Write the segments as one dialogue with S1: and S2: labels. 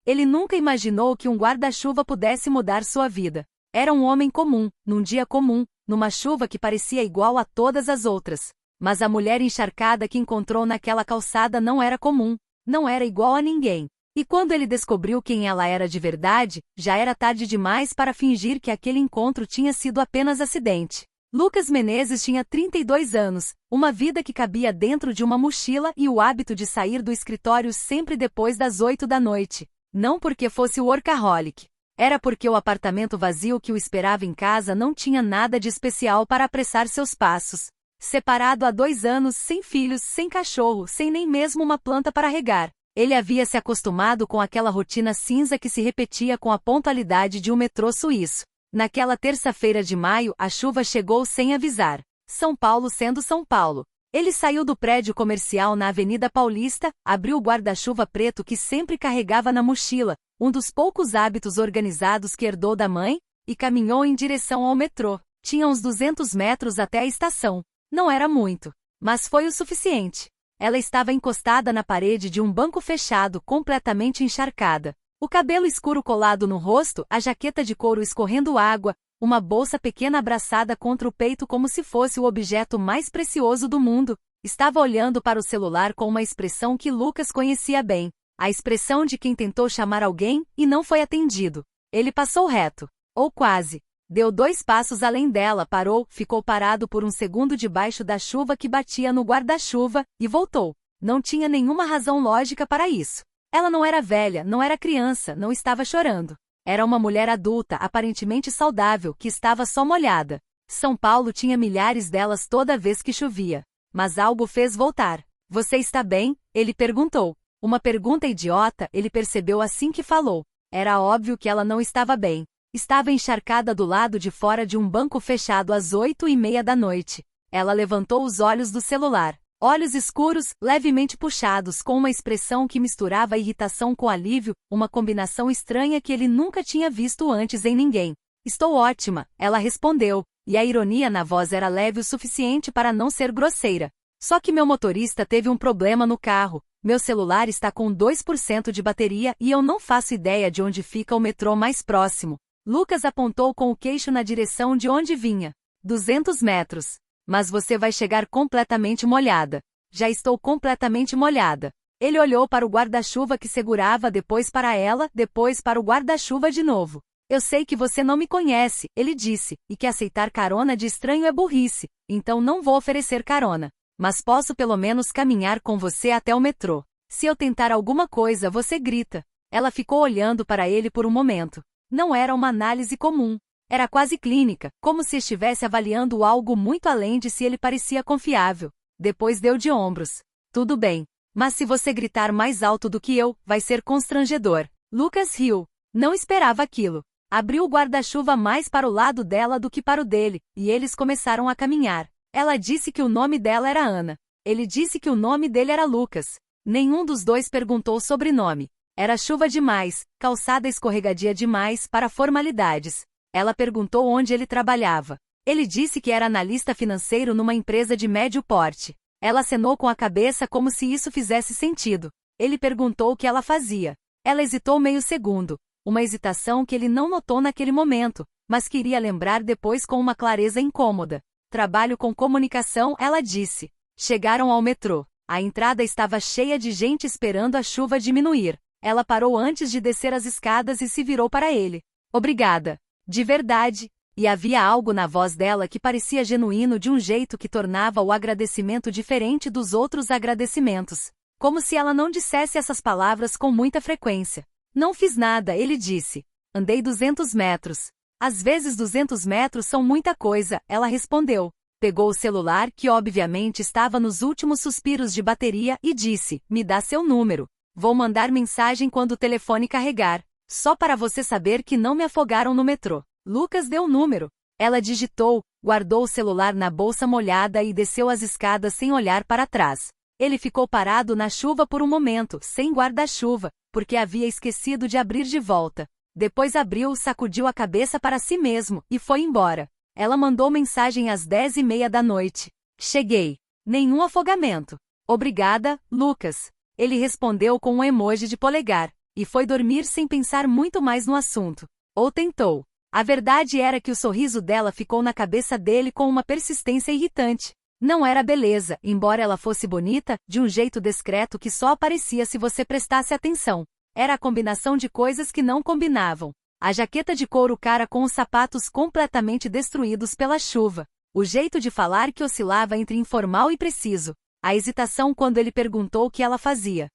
S1: Ele nunca imaginou que um guarda-chuva pudesse mudar sua vida. Era um homem comum, num dia comum, numa chuva que parecia igual a todas as outras. Mas a mulher encharcada que encontrou naquela calçada não era comum, não era igual a ninguém. E quando ele descobriu quem ela era de verdade, já era tarde demais para fingir que aquele encontro tinha sido apenas acidente. Lucas Menezes tinha 32 anos, uma vida que cabia dentro de uma mochila e o hábito de sair do escritório sempre depois das 8 da noite. Não porque fosse workaholic. Era porque o apartamento vazio que o esperava em casa não tinha nada de especial para apressar seus passos. Separado há 2 anos, sem filhos, sem cachorro, sem nem mesmo uma planta para regar. Ele havia se acostumado com aquela rotina cinza que se repetia com a pontualidade de um metrô suíço. Naquela terça-feira de maio, a chuva chegou sem avisar. São Paulo sendo São Paulo. Ele saiu do prédio comercial na Avenida Paulista, abriu o guarda-chuva preto que sempre carregava na mochila, um dos poucos hábitos organizados que herdou da mãe, e caminhou em direção ao metrô. Tinha uns 200 metros até a estação. Não era muito, mas foi o suficiente. Ela estava encostada na parede de um banco fechado, completamente encharcada. O cabelo escuro colado no rosto, a jaqueta de couro escorrendo água, uma bolsa pequena abraçada contra o peito como se fosse o objeto mais precioso do mundo. Estava olhando para o celular com uma expressão que Lucas conhecia bem. A expressão de quem tentou chamar alguém e não foi atendido. Ele passou reto. Ou quase. Deu 2 passos além dela, parou, ficou parado por um segundo debaixo da chuva que batia no guarda-chuva, e voltou. Não tinha nenhuma razão lógica para isso. Ela não era velha, não era criança, não estava chorando. Era uma mulher adulta, aparentemente saudável, que estava só molhada. São Paulo tinha milhares delas toda vez que chovia. Mas algo fez voltar. Você está bem? Ele perguntou. Uma pergunta idiota, ele percebeu assim que falou. Era óbvio que ela não estava bem. Estava encharcada do lado de fora de um banco fechado às 8:30 da noite. Ela levantou os olhos do celular. Olhos escuros, levemente puxados, com uma expressão que misturava irritação com alívio, uma combinação estranha que ele nunca tinha visto antes em ninguém. Estou ótima, ela respondeu, e a ironia na voz era leve o suficiente para não ser grosseira. Só que meu motorista teve um problema no carro, meu celular está com 2% de bateria e eu não faço ideia de onde fica o metrô mais próximo. Lucas apontou com o queixo na direção de onde vinha. 200 metros. Mas você vai chegar completamente molhada. Já estou completamente molhada. Ele olhou para o guarda-chuva que segurava, depois para ela, depois para o guarda-chuva de novo. Eu sei que você não me conhece, ele disse, e que aceitar carona de estranho é burrice, então não vou oferecer carona. Mas posso pelo menos caminhar com você até o metrô. Se eu tentar alguma coisa, você grita. Ela ficou olhando para ele por um momento. Não era uma análise comum. Era quase clínica, como se estivesse avaliando algo muito além de se ele parecia confiável. Depois deu de ombros. Tudo bem. Mas se você gritar mais alto do que eu, vai ser constrangedor. Lucas riu. Não esperava aquilo. Abriu o guarda-chuva mais para o lado dela do que para o dele, e eles começaram a caminhar. Ela disse que o nome dela era Ana. Ele disse que o nome dele era Lucas. Nenhum dos dois perguntou sobrenome. Era chuva demais, calçada escorregadia demais para formalidades. Ela perguntou onde ele trabalhava. Ele disse que era analista financeiro numa empresa de médio porte. Ela acenou com a cabeça como se isso fizesse sentido. Ele perguntou o que ela fazia. Ela hesitou meio segundo. Uma hesitação que ele não notou naquele momento, mas queria lembrar depois com uma clareza incômoda. Trabalho com comunicação, ela disse. Chegaram ao metrô. A entrada estava cheia de gente esperando a chuva diminuir. Ela parou antes de descer as escadas e se virou para ele. Obrigada. De verdade. E havia algo na voz dela que parecia genuíno de um jeito que tornava o agradecimento diferente dos outros agradecimentos. Como se ela não dissesse essas palavras com muita frequência. Não fiz nada, ele disse. Andei 200 metros. Às vezes 200 metros são muita coisa, ela respondeu. Pegou o celular, que obviamente estava nos últimos suspiros de bateria, e disse, me dá seu número. Vou mandar mensagem quando o telefone carregar. Só para você saber que não me afogaram no metrô. Lucas deu o número. Ela digitou, guardou o celular na bolsa molhada e desceu as escadas sem olhar para trás. Ele ficou parado na chuva por um momento, sem guarda-chuva, porque havia esquecido de abrir de volta. Depois abriu, sacudiu a cabeça para si mesmo, e foi embora. Ela mandou mensagem às 10:30 da noite. Cheguei. Nenhum afogamento. Obrigada, Lucas. Ele respondeu com um emoji de polegar. e foi dormir sem pensar muito mais no assunto. Ou tentou. A verdade era que o sorriso dela ficou na cabeça dele com uma persistência irritante. Não era beleza, embora ela fosse bonita, de um jeito discreto que só aparecia se você prestasse atenção. Era a combinação de coisas que não combinavam. A jaqueta de couro cara com os sapatos completamente destruídos pela chuva. O jeito de falar que oscilava entre informal e preciso. A hesitação quando ele perguntou o que ela fazia.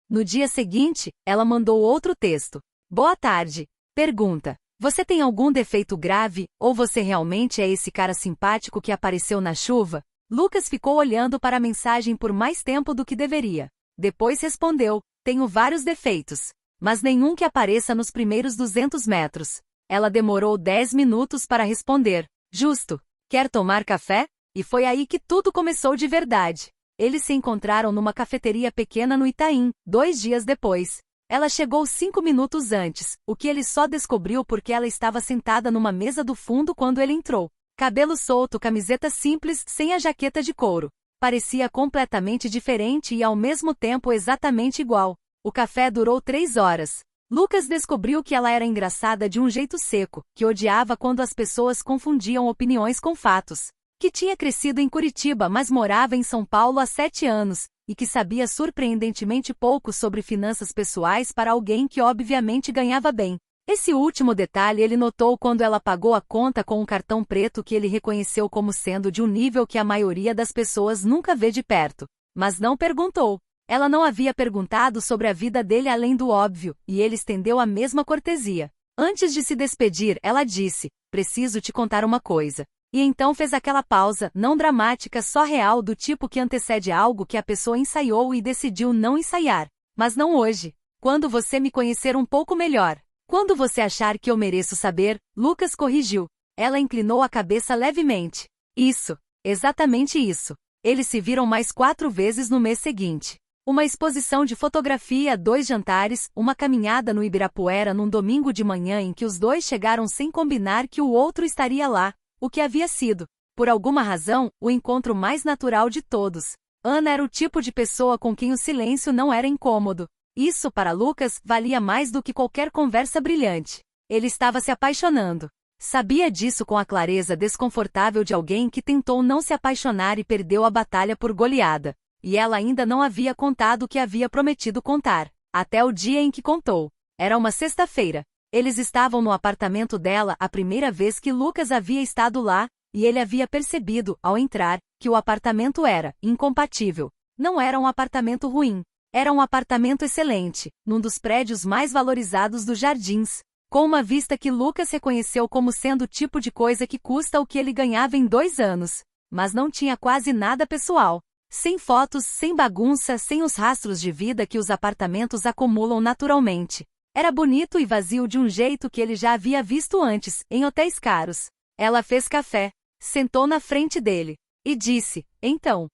S1: No dia seguinte, ela mandou outro texto. Boa tarde. Pergunta. Você tem algum defeito grave, ou você realmente é esse cara simpático que apareceu na chuva? Lucas ficou olhando para a mensagem por mais tempo do que deveria. Depois respondeu, tenho vários defeitos, mas nenhum que apareça nos primeiros 200 metros. Ela demorou 10 minutos para responder. Justo. Quer tomar café? E foi aí que tudo começou de verdade. Eles se encontraram numa cafeteria pequena no Itaim, 2 dias depois. Ela chegou 5 minutos antes, o que ele só descobriu porque ela estava sentada numa mesa do fundo quando ele entrou. Cabelo solto, camiseta simples, sem a jaqueta de couro. Parecia completamente diferente e ao mesmo tempo exatamente igual. O café durou 3 horas. Lucas descobriu que ela era engraçada de um jeito seco, que odiava quando as pessoas confundiam opiniões com fatos. Que tinha crescido em Curitiba mas morava em São Paulo há 7 anos, e que sabia surpreendentemente pouco sobre finanças pessoais para alguém que obviamente ganhava bem. Esse último detalhe ele notou quando ela pagou a conta com um cartão preto que ele reconheceu como sendo de um nível que a maioria das pessoas nunca vê de perto. Mas não perguntou. Ela não havia perguntado sobre a vida dele além do óbvio, e ele estendeu a mesma cortesia. Antes de se despedir, ela disse, preciso te contar uma coisa. E então fez aquela pausa, não dramática, só real do tipo que antecede algo que a pessoa ensaiou e decidiu não ensaiar. Mas não hoje. Quando você me conhecer um pouco melhor. Quando você achar que eu mereço saber, Lucas corrigiu. Ela inclinou a cabeça levemente. Isso. Exatamente isso. Eles se viram mais 4 vezes no mês seguinte. Uma exposição de fotografia, 2 jantares, uma caminhada no Ibirapuera num domingo de manhã em que os dois chegaram sem combinar que o outro estaria lá. O que havia sido, por alguma razão, o encontro mais natural de todos. Ana era o tipo de pessoa com quem o silêncio não era incômodo. Isso, para Lucas, valia mais do que qualquer conversa brilhante. Ele estava se apaixonando. Sabia disso com a clareza desconfortável de alguém que tentou não se apaixonar e perdeu a batalha por goleada. E ela ainda não havia contado o que havia prometido contar. Até o dia em que contou. Era uma sexta-feira. Eles estavam no apartamento dela a primeira vez que Lucas havia estado lá, e ele havia percebido, ao entrar, que o apartamento era incompatível. Não era um apartamento ruim. Era um apartamento excelente, num dos prédios mais valorizados dos Jardins, com uma vista que Lucas reconheceu como sendo o tipo de coisa que custa o que ele ganhava em 2 anos. Mas não tinha quase nada pessoal. Sem fotos, sem bagunça, sem os rastros de vida que os apartamentos acumulam naturalmente. Era bonito e vazio de um jeito que ele já havia visto antes, em hotéis caros. Ela fez café, sentou na frente dele, e disse, então,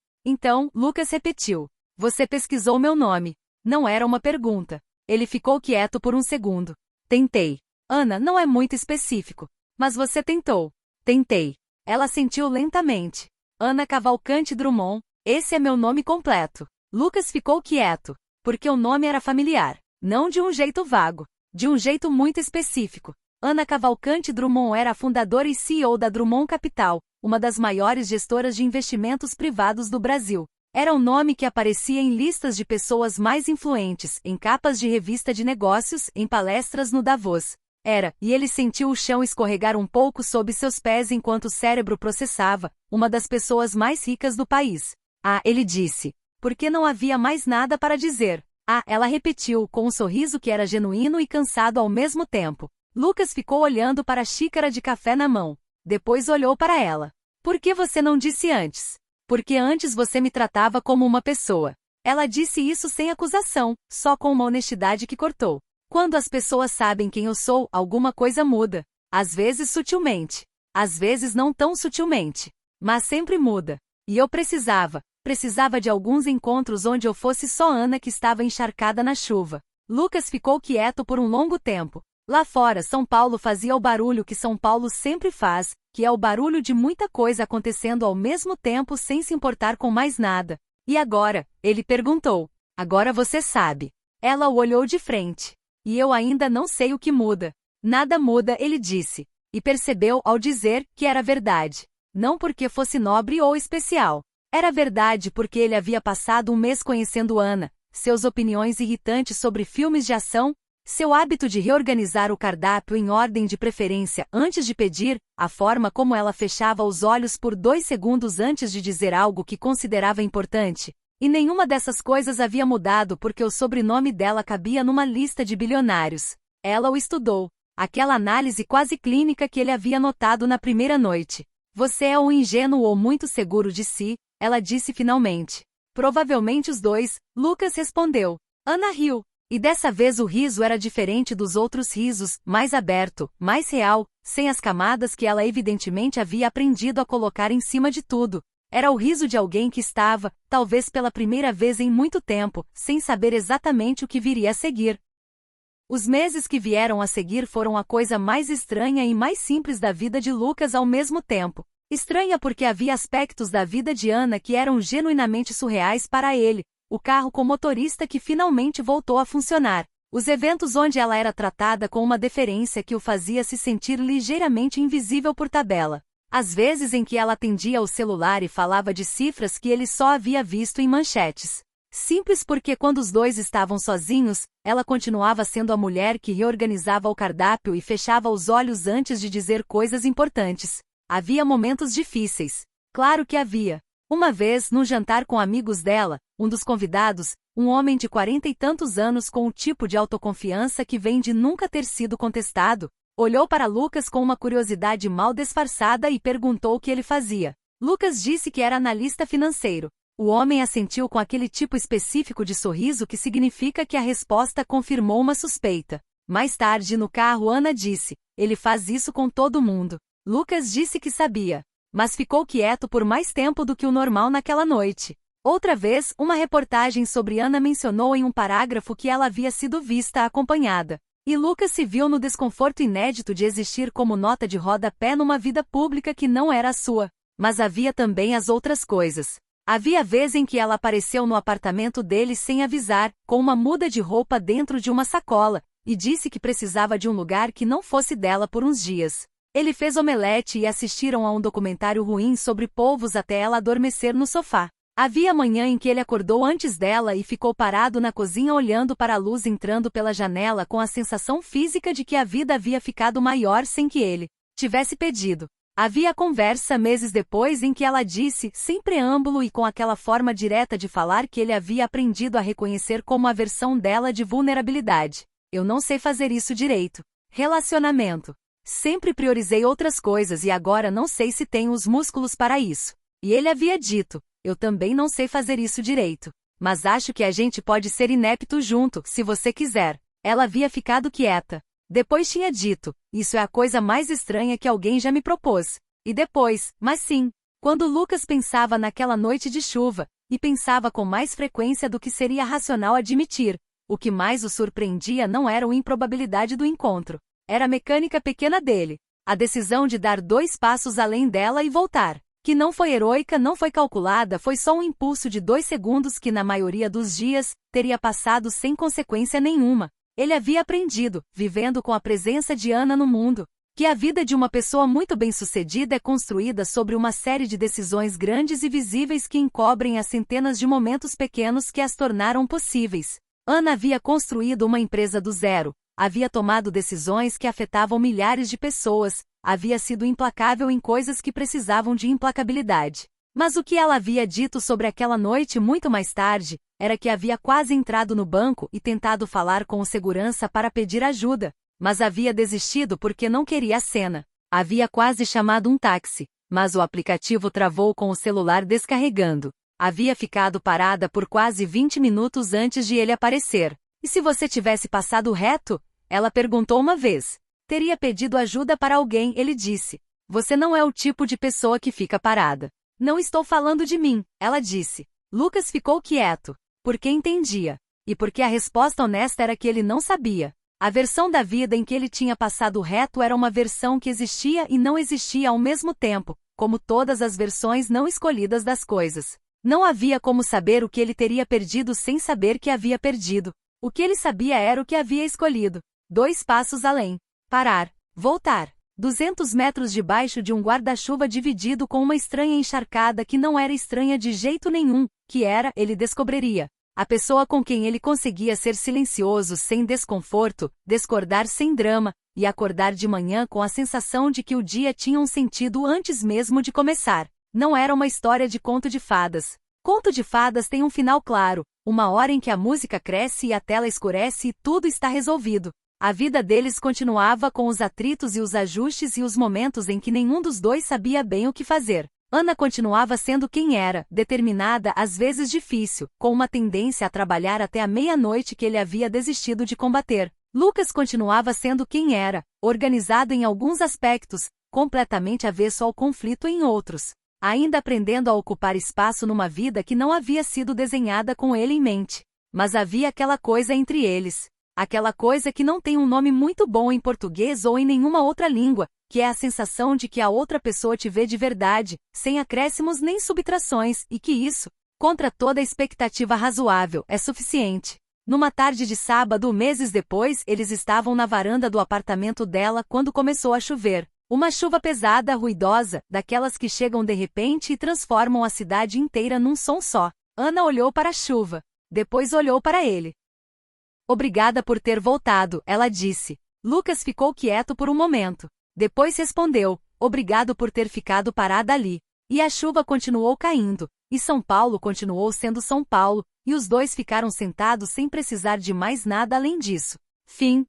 S1: Lucas repetiu. Você pesquisou meu nome. Não era uma pergunta. Ele ficou quieto por um segundo. Tentei. Ana, não é muito específico. Mas você tentou. Tentei. Ela sentiu lentamente. Ana Cavalcante Drummond, esse é meu nome completo. Lucas ficou quieto, porque o nome era familiar. Não de um jeito vago, de um jeito muito específico. Ana Cavalcante Drummond era a fundadora e CEO da Drummond Capital, uma das maiores gestoras de investimentos privados do Brasil. Era um nome que aparecia em listas de pessoas mais influentes, em capas de revista de negócios, em palestras no Davos. E ele sentiu o chão escorregar um pouco sob seus pés enquanto o cérebro processava, uma das pessoas mais ricas do país. Ele disse. Porque não havia mais nada para dizer. Ela repetiu, com um sorriso que era genuíno e cansado ao mesmo tempo. Lucas ficou olhando para a xícara de café na mão. Depois olhou para ela. Por que você não disse antes? Porque antes você me tratava como uma pessoa. Ela disse isso sem acusação, só com uma honestidade que cortou. Quando as pessoas sabem quem eu sou, alguma coisa muda. Às vezes sutilmente. Às vezes não tão sutilmente. Mas sempre muda. E eu precisava de alguns encontros onde eu fosse só Ana que estava encharcada na chuva. Lucas ficou quieto por um longo tempo. Lá fora, São Paulo fazia o barulho que São Paulo sempre faz, que é o barulho de muita coisa acontecendo ao mesmo tempo sem se importar com mais nada. E agora? Ele perguntou. Agora você sabe. Ela o olhou de frente. E eu ainda não sei o que muda. Nada muda, ele disse. E percebeu ao dizer que era verdade. Não porque fosse nobre ou especial. Era verdade porque ele havia passado um mês conhecendo Ana, seus opiniões irritantes sobre filmes de ação, seu hábito de reorganizar o cardápio em ordem de preferência antes de pedir, a forma como ela fechava os olhos por 2 segundos antes de dizer algo que considerava importante. E nenhuma dessas coisas havia mudado porque o sobrenome dela cabia numa lista de bilionários. Ela o estudou. Aquela análise quase clínica que ele havia notado na primeira noite. Você é um ingênuo ou muito seguro de si, ela disse finalmente. Provavelmente os dois, Lucas respondeu. Ana riu. E dessa vez o riso era diferente dos outros risos, mais aberto, mais real, sem as camadas que ela evidentemente havia aprendido a colocar em cima de tudo. Era o riso de alguém que estava, talvez pela primeira vez em muito tempo, sem saber exatamente o que viria a seguir. Os meses que vieram a seguir foram a coisa mais estranha e mais simples da vida de Lucas ao mesmo tempo. Estranha porque havia aspectos da vida de Ana que eram genuinamente surreais para ele. O carro com motorista que finalmente voltou a funcionar. Os eventos onde ela era tratada com uma deferência que o fazia se sentir ligeiramente invisível por tabela. As vezes em que ela atendia o celular e falava de cifras que ele só havia visto em manchetes. Simples porque quando os dois estavam sozinhos, ela continuava sendo a mulher que reorganizava o cardápio e fechava os olhos antes de dizer coisas importantes. Havia momentos difíceis. Claro que havia. Uma vez, num jantar com amigos dela, um dos convidados, um homem de 40 e tantos anos com o tipo de autoconfiança que vem de nunca ter sido contestado, olhou para Lucas com uma curiosidade mal disfarçada e perguntou o que ele fazia. Lucas disse que era analista financeiro. O homem assentiu com aquele tipo específico de sorriso que significa que a resposta confirmou uma suspeita. Mais tarde no carro Ana disse, ele faz isso com todo mundo. Lucas disse que sabia. Mas ficou quieto por mais tempo do que o normal naquela noite. Outra vez, uma reportagem sobre Ana mencionou em um parágrafo que ela havia sido vista acompanhada. E Lucas se viu no desconforto inédito de existir como nota de rodapé numa vida pública que não era a sua. Mas havia também as outras coisas. Havia vez em que ela apareceu no apartamento dele sem avisar, com uma muda de roupa dentro de uma sacola, e disse que precisava de um lugar que não fosse dela por uns dias. Ele fez omelete e assistiram a um documentário ruim sobre polvos até ela adormecer no sofá. Havia manhã em que ele acordou antes dela e ficou parado na cozinha olhando para a luz entrando pela janela com a sensação física de que a vida havia ficado maior sem que ele tivesse pedido. Havia conversa meses depois em que ela disse, sem preâmbulo e com aquela forma direta de falar que ele havia aprendido a reconhecer como a versão dela de vulnerabilidade. Eu não sei fazer isso direito. Relacionamento. Sempre priorizei outras coisas e agora não sei se tenho os músculos para isso. E ele havia dito, eu também não sei fazer isso direito. Mas acho que a gente pode ser inepto junto, se você quiser. Ela havia ficado quieta. Depois tinha dito, isso é a coisa mais estranha que alguém já me propôs. E depois, mas sim, quando Lucas pensava naquela noite de chuva, e pensava com mais frequência do que seria racional admitir, o que mais o surpreendia não era a improbabilidade do encontro. Era a mecânica pequena dele. A decisão de dar 2 passos além dela e voltar. Que não foi heroica, não foi calculada, foi só um impulso de 2 segundos que na maioria dos dias, teria passado sem consequência nenhuma. Ele havia aprendido, vivendo com a presença de Ana no mundo, que a vida de uma pessoa muito bem-sucedida é construída sobre uma série de decisões grandes e visíveis que encobrem as centenas de momentos pequenos que as tornaram possíveis. Ana havia construído uma empresa do zero, havia tomado decisões que afetavam milhares de pessoas, havia sido implacável em coisas que precisavam de implacabilidade. Mas o que ela havia dito sobre aquela noite muito mais tarde, era que havia quase entrado no banco e tentado falar com o segurança para pedir ajuda, mas havia desistido porque não queria a cena. Havia quase chamado um táxi, mas o aplicativo travou com o celular descarregando. Havia ficado parada por quase 20 minutos antes de ele aparecer. E se você tivesse passado reto? Ela perguntou uma vez. Teria pedido ajuda para alguém, ele disse. Você não é o tipo de pessoa que fica parada. Não estou falando de mim, ela disse. Lucas ficou quieto. Porque entendia. E porque a resposta honesta era que ele não sabia. A versão da vida em que ele tinha passado reto era uma versão que existia e não existia ao mesmo tempo, como todas as versões não escolhidas das coisas. Não havia como saber o que ele teria perdido sem saber que havia perdido. O que ele sabia era o que havia escolhido. 2 passos além. Parar. Voltar. 200 metros debaixo de um guarda-chuva dividido com uma estranha encharcada que não era estranha de jeito nenhum, que era, ele descobriria. A pessoa com quem ele conseguia ser silencioso sem desconforto, discordar sem drama, e acordar de manhã com a sensação de que o dia tinha um sentido antes mesmo de começar. Não era uma história de conto de fadas. Conto de fadas tem um final claro, uma hora em que a música cresce e a tela escurece e tudo está resolvido. A vida deles continuava com os atritos e os ajustes e os momentos em que nenhum dos dois sabia bem o que fazer. Ana continuava sendo quem era, determinada, às vezes difícil, com uma tendência a trabalhar até a meia-noite que ele havia desistido de combater. Lucas continuava sendo quem era, organizado em alguns aspectos, completamente avesso ao conflito em outros. Ainda aprendendo a ocupar espaço numa vida que não havia sido desenhada com ele em mente. Mas havia aquela coisa entre eles. Aquela coisa que não tem um nome muito bom em português ou em nenhuma outra língua, que é a sensação de que a outra pessoa te vê de verdade, sem acréscimos nem subtrações, e que isso, contra toda expectativa razoável, é suficiente. Numa tarde de sábado, meses depois, eles estavam na varanda do apartamento dela quando começou a chover. Uma chuva pesada, ruidosa, daquelas que chegam de repente e transformam a cidade inteira num som só. Ana olhou para a chuva. Depois olhou para ele. Obrigada por ter voltado, ela disse. Lucas ficou quieto por um momento. Depois respondeu, obrigado por ter ficado parada ali. E a chuva continuou caindo, e São Paulo continuou sendo São Paulo, e os dois ficaram sentados sem precisar de mais nada além disso. Fim.